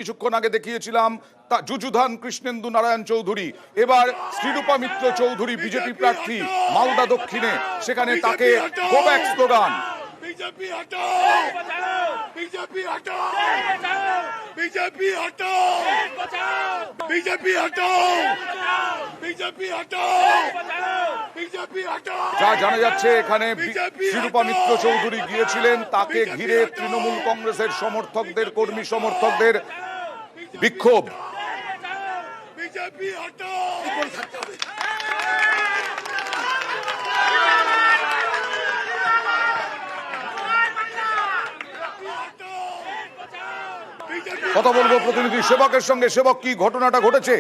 কিছুক্ষণ আগে দেখিয়েছিলাম তা যুযুধান কৃষ্ণেন্দু নারায়ণ চৌধুরী, এবার শ্রীরূপা মিত্র চৌধুরী বিজেপি প্রার্থী মালদা দক্ষিণে, সেখানে তাকে গো ব্যাক স্লোগান। बीजेपी हटाओ, बीजेपी हटाओ, बीजेपी हटाओ, बीजेपी हटाओ, बीजेपी हटाओ, बीजेपी हटाओ। যা জানা যাচ্ছে এখানে শ্রীরূপা মিত্র চৌধুরী গিয়েছিলেন, তাকে ঘিরে তৃণমূল কংগ্রেসের সমর্থকদের, কর্মী সমর্থকদের বিক্ষোভ। बीजेपी हटाओ। কথা বলবো প্রতিনিধি সেবকের সঙ্গে। সেবক, কি ঘটনাটা ঘটেছে?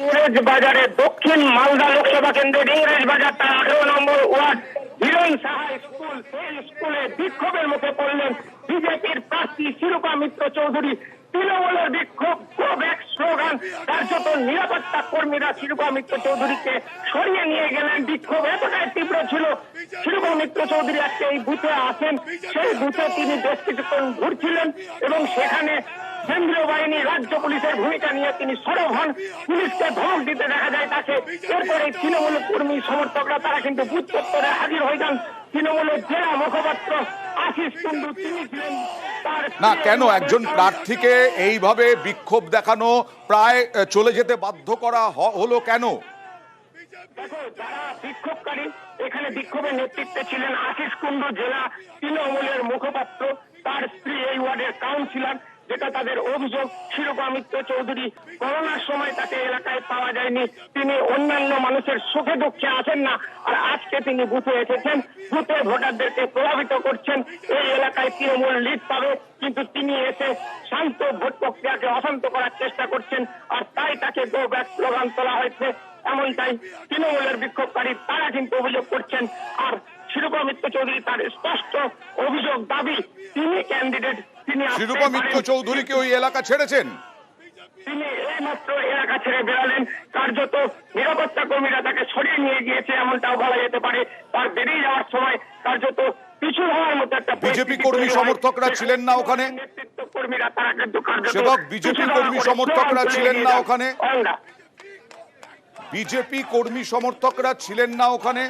ইংরেজ বাজারে দক্ষিণ মালদা লোকসভা কেন্দ্রের ইংরেজ বাজার তার 18 নম্বর ওয়ার্ড হিরণ সাহা স্কুল, সেই স্কুলে বিক্ষোভের মুখে পড়লেন বিজেপির প্রার্থী শ্রীরূপা মিত্র চৌধুরী। তৃণমূলের বিক্ষোভ, গো ব্যাক স্লোগান। কার্যত নিরাপত্তা কর্মীরা শ্রীরূপা মিত্র চৌধুরীকে সরিয়ে নিয়ে গেলেন। বিক্ষোভ এতটাই তীব্র ছিল, শ্রীরূপা মিত্র চৌধুরী আজকে এই বুথে আসেন, সেই বুথে তিনি বেশ কিছুক্ষণ ঘুরছিলেন এবং সেখানে কেন্দ্রীয় বাহিনী, রাজ্য পুলিশের ভূমিকা নিয়ে তিনি সরব হন। পুলিশকে ধমক দিতে দেখা যায় তাকে। এরপরে তৃণমূল কর্মী সমর্থকরা তারা কিন্তু বুথ চত্বরে হাজির হয়ে যান। তৃণমূলের জেলা মুখপাত্র আশিস কুন্ডু তিনি ছিলেন। না, কেন একজন প্রার্থীকে এইভাবে বিক্ষোভ দেখানো, প্রায় চলে যেতে বাধ্য করা হলো কেন? দেখো, যারা বিক্ষোভকারী, এখানে বিক্ষোভের নেতৃত্বে ছিলেন আশিস কুন্ডু, জেলা তৃণমূলের মুখপাত্র, তার স্ত্রী এই ওয়ার্ডের কাউন্সিলর। যেটা তাদের অভিযোগ, শ্রীরূপা মিত্র চৌধুরী করোনার সময় তাকে এলাকায় পাওয়া যায়নি, তিনি অন্যান্য মানুষের সুখে দুঃখে আসেন না, আর আজকে তিনি বুথে এসেছেন, বুথে ভোটারদেরকে প্রভাবিত করছেন। এই এলাকায় তৃণমূল লিড পাবে, কিন্তু তিনি এসে শান্ত ভোট প্রক্রিয়াকে অশান্ত করার চেষ্টা করছেন, আর তাই তাকে গো ব্যাক স্লোগান তোলা হয়েছে। এমনটাই তৃণমূলের বিক্ষোভকারী তারা কিন্তু অভিযোগ করছেন। আর শ্রীরূপা মিত্র চৌধুরী তার স্পষ্ট অভিযোগ, দাবি, তিনি ক্যান্ডিডেট, তিনি শ্রীরূপা মিত্র চৌধুরী কি ওই এলাকা ছেড়েছেন? তিনি এইমাত্র এলাকা ছেড়ে বেরালেন। কার্যত নিরাপত্তা কর্মীরা তাকে সরিয়ে নিয়ে গিয়েছে, এমনটাও বলা যেতে পারে। তার বেরিয়ে যাওয়ার সময় কার্যত পিছু হওয়ার মতো একটা বিজেপি কর্মী সমর্থকরা ছিলেন না ওখানে? নেতৃত্ব কর্মীরা তারা কিন্তু সেবক, বিজেপি কর্মী সমর্থকরা ছিলেন না ওখানে? বিজেপি কর্মী সমর্থকরা ছিলেন না ওখানে?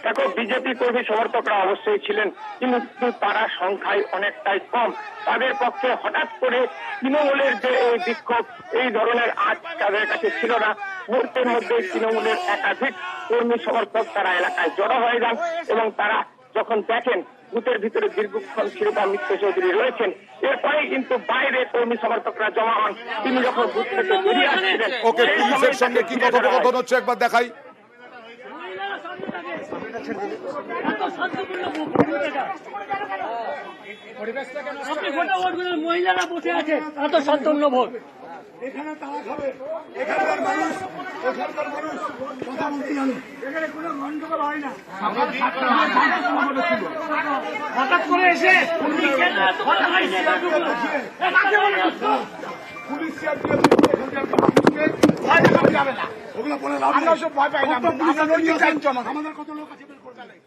দেখো, বিজেপি কর্মী সমর্থকরা অবশ্যই ছিলেন, কিন্তু তারা সংখ্যায় অনেকটাই কম। তাদের পক্ষে হঠাৎ করে তৃণমূলের যে এই বিক্ষোভ, এই ধরনের আজ তাদের কাছে ছিল না। মুহূর্তের মধ্যে তৃণমূলের একাধিক কর্মী সমর্থক তারা এলাকায় জড়ো হয়ে যান এবং তারা যখন দেখেন বুথের ভিতরে দীর্ঘক্ষণ শ্রীরূপা মিত্র চৌধুরী রয়েছেন, এরপরে কিন্তু বাইরে কর্মী সমর্থকরা জমা হন। তিনি যখন বুথ থেকে বেরিয়ে আসছিলেন, ওকে, পুলিশের সঙ্গে কি কথোপকথন হচ্ছে একবার দেখাই। মহিলারা বসে আছে, এত শান্তন্য ভোট। এখানে তারা খাবে, এখানকার মানুষ, এখানকার মানুষ কথা বলতে জানে, এখানে কোনো গন্ডগোল হয় না। হঠাৎ করে এসে পুলিশ ভয় দেখানো যাবে না, ওগুলো বলে লাভ নেই। আমরা সব ভয় পাই না, আমাদের কত লোক আছে বের করতে নেই।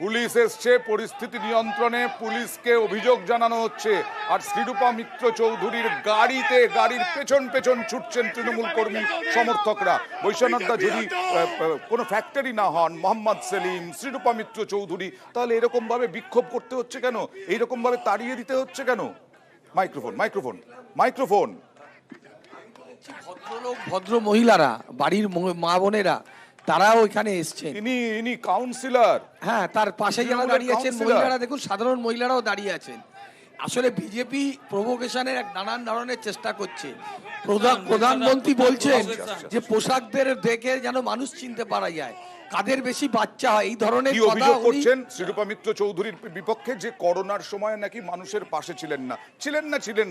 পুলিশ এসছে পরিস্থিতি নিয়ন্ত্রণে, পুলিশকে অভিযোগ জানানো হচ্ছে, আর শ্রীরূপা মিত্র চৌধুরীর গাড়িতে, গাড়ির পেছন পেছন ছুটছেন তৃণমূল কর্মী সমর্থকরা। বৈশ্বনাথদা যদি কোনো ফ্যাক্টরি না হন, মোহাম্মদ সেলিম, শ্রীরূপা মিত্র চৌধুরী, তাহলে এরকম ভাবে বিক্ষোভ করতে হচ্ছে কেন? এইরকম ভাবে তাড়িয়ে দিতে হচ্ছে কেন? Microphone, microphone, microphone. ভদ্রলোক, ভদ্র মহিলারা, বাড়ির মা বোনেরা, তারাও এখানে এসছেন। ইনি কাউন্সিলর। হ্যাঁ, তার পাশে যারা দাঁড়িয়ে আছেন মহিলারা, দেখুন সাধারণ মহিলারাও দাঁড়িয়ে আছেন। আসলে বিজেপি প্রভোকেশনের এক নানান ধরনের চেষ্টা করছে। প্রধানমন্ত্রী বলছেন যে পোশাকদের দেখে যেন মানুষ চিনতে পারা যায়, কাদের বেশি বাচ্চা হয়, এই ধরনের কি অভিযোগ করছেন শ্রীরূপা মিত্র চৌধুরীর বিপক্ষে? যে করোনার সময় নাকি মানুষের পাশে ছিলেন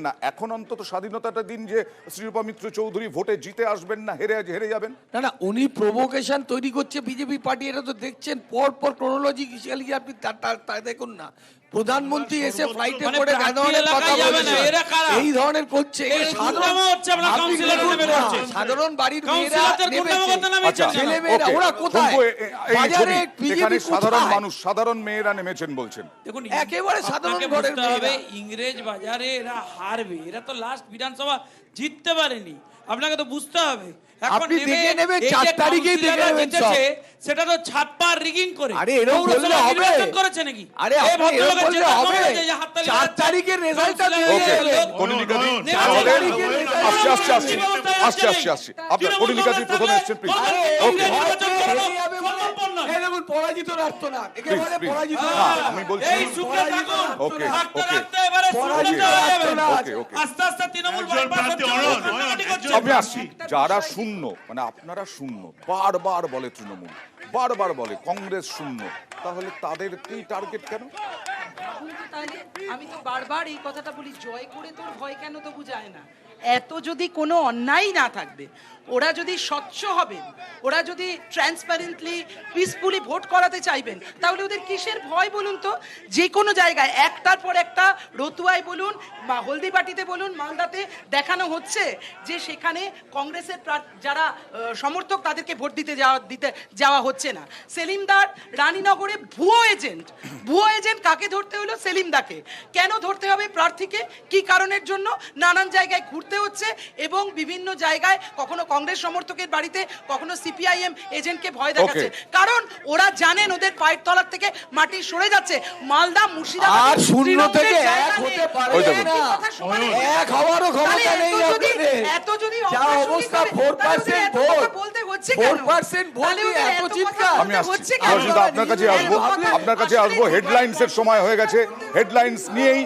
না। এখন অন্তত স্বাধীনতাটা দিন, যে শ্রীরূপা মিত্র চৌধুরী ভোটে জিতে আসবেন না, হেরে যাবেন। না, উনি প্রভোকেশন তৈরি করছে বিজেপি পার্টি, এটা তো দেখছেন পর পর ক্রোনোলজিক্যালি আপনি তা দেখুন না। প্রধানমন্ত্রী এসে ফ্লাইটে মানে করে প্রান্তীয় ধরনের কথা এলাকায় যাবে বলছে না, এরা কারা? এই ধরনের করছে এই সাধারণ গুন্ডামো হচ্ছে, আপনার আপনি কাউন্সিলররা দেখুন নেমে না, পড়ছে। সাধারণ বাড়ির মেয়েরা কাউন্সিলরদের গুন্ডামো করতে নেমেছে নামিয়েছেন আচ্ছা কেন? ছেলে মেয়েরা ওকে, ওরা কোথায় শম্ভু, এই বাজারে ছবি, বিজেপি এখানে সাধারণ কোথায়? মানুষ, সাধারণ মেয়েরা নেমেছেন বলছেন। দেখুন একেবারে সাধারণ আপনাকে ঘরের বুঝতে হবে, মেয়েরা। ইংরেজ বাজারে এরা হারবে, এরা তো লাস্ট বিধানসভা জিততে পারেনি, আপনাকে তো বুঝতে হবে। এখন আপনি নেমে দেখে নেবেন, এই যে 4 তারিখেই দেখে কাউন্সিলররা নেবেন জিতেছে, সেটা তো ছাপ্পা রিগিং করে। আরে এরকম পৌরসভা বললে হবে? নির্বাচন করেছে নাকি? আরে এই আপনি এরকম ভদ্রলোকের বললে জেতা হবে? কমে গেছে, যে হাততালি 4 বাজাচ্ছে। তারিখের রেজাল্টটা কাউন্সিলর দিয়ে এসে দেবেন। লোক- কনিনিকাদি, নেমে তাহলে যাবে। আসছে আপনার কনিনিকাদি প্রথমে এসছেন, প্লিজ। আরে, ওকে, ভয় নির্বাচন পেয়ে করবো, হেরে যাবে বলে- সম্ভব নয়। এই দেখুন, পরাজিত রাষ্ট্র না, একে Please, বলে please. পরাজিত না, রাষ্ট্র। আমি বলছি এই সুখে থাকুন। ওকে, থাকতে ওকে। থাকতে এবারে পরাজিত সুখে হয়ে যাবে। রাষ্ট্র না। ওকে, ওকে। আস্তে আস্তে তৃণমূল একজন bypass প্রার্থী হচ্ছে, অনড়, কাটাকাটি করছে। আমি আসছি, যারা শূন্য, মানে আপনারা শূন্য, বারবার বলে তৃণমূল, বারবার বলে কংগ্রেস শূন্য, তাহলে তাদেরকেই টার্গেট কেন? তাহলে আমি তো বারবার এই কথাটা বলি, জয় করে তোর ভয় কেন তো বুঝায় না। এত যদি কোনো অন্যায় না থাকবে, ওরা যদি স্বচ্ছ হবেন, ওরা যদি ট্রান্সপারেন্টলি পিসফুলি ভোট করাতে চাইবেন, তাহলে ওদের কিসের ভয় বলুন তো? যে কোনো জায়গায় একটার পর একটা, রতুয়ায় বলুন বা হলদিবাটিতে বলুন, মালদাতে দেখানো হচ্ছে যে সেখানে কংগ্রেসের যারা সমর্থক তাদেরকে ভোট দিতে যাওয়া হচ্ছে না। সেলিমদার রানীনগরে ভুয়ো এজেন্ট কাকে ধরতে হলো? সেলিমদাকে। কেন ধরতে হবে প্রার্থীকে? কি কারণের জন্য? নানান জায়গায় ঘুরতে হচ্ছে এবং বিভিন্ন জায়গায় কখনো কংগ্রেস সমর্থকের বাড়িতে, কখনো সিপিআইএম এজেন্টকে ভয় দেখাচ্ছে। কারণ ওরা জানেন ওদের পায়ের তলার থেকে মাটি সরে যাচ্ছে। মালদা, মুর্শিদাবাদ আর শূন্য থেকে এক হতে পারে না। এক হওয়ারও ক্ষমতা নেই আপনাদের। এত যদি যা অবস্থা, 4% ভোট, বলতে হচ্ছে 4% ভোট দিয়ে এত চিৎকার। আমি আসছি, আপনার কাছে আসবো, হেডলাইন্স এর সময় হয়ে গেছে, হেডলাইন্স নিয়েই